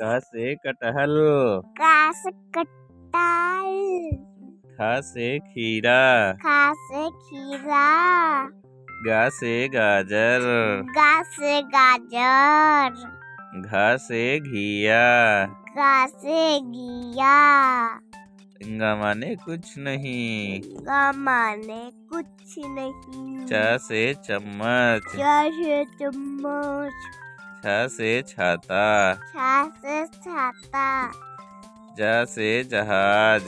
क से कटहल। क से कटहल। ख से खीरा। ख से खीरा। ग से गाजर। ग से गाजर। घ से घिया। घ से घिया। ग माने कुछ नहीं। ग माने कुछ नहीं। च से चम्मच। च से चम्मच। छ से छाता। छ से छाता। ज से जहाज।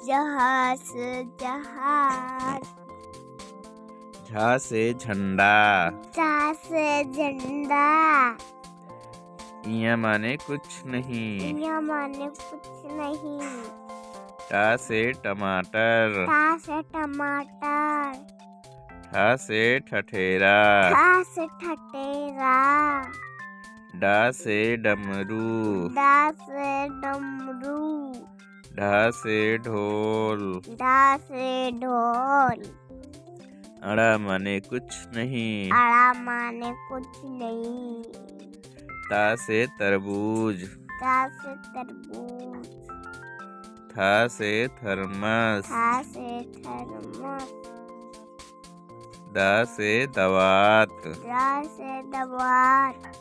जहाज से जहाज। झ से झंडा। झ से झंडा। इ माने कुछ नहीं। य माने कुछ नहीं। ट से टमाटर। ट से टमाटर। ठ से ठठेरा। ठ से ठठेरा। ड से डमरू। ड से डमरू। ढ से ढोल। ढ से ढोल। अड़ा माने कुछ नहीं। अड़ा माने कुछ नहीं। ता से तरबूज। ता से तरबूज। था से थर्मस। था से थर्मस। द से दवात। द से दवात।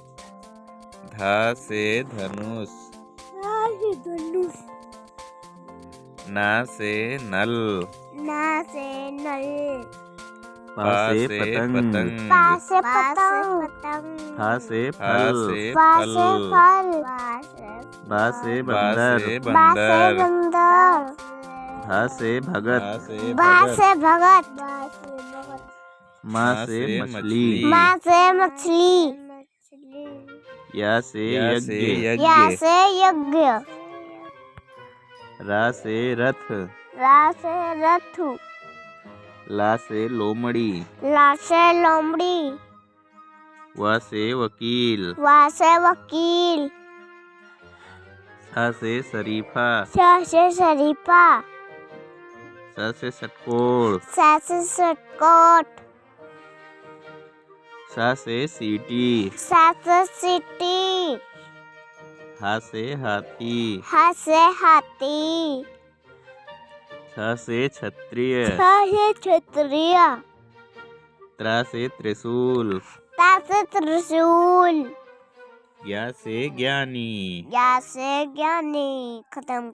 ध से धनुष। ध से धनुष। न से नल। न से नल। प से पतंग। प से पतंग। फ से फल। फ से फल। ब से बंदर। ब से बंदर। भ से भगत। भ से भगत। म से मछली। म से मछली। य से यज्ञ। य से यज्ञ। र से रथ। र से रथ। ल से लोमड़ी। ल से लोमड़ी। व से वकील। व से वकील। स से शरीफा। स से शरीफा। स से षटकोण। स से षटकोण। स से सीटी। स से सीटी। ह से हाथी। ह से हाथी। छ से क्षत्रिय। छ से क्षत्रिय। त्र से त्रिशूल। त से त्रिशूल। ज्ञ से ज्ञानी। य से ज्ञानी। खत्म।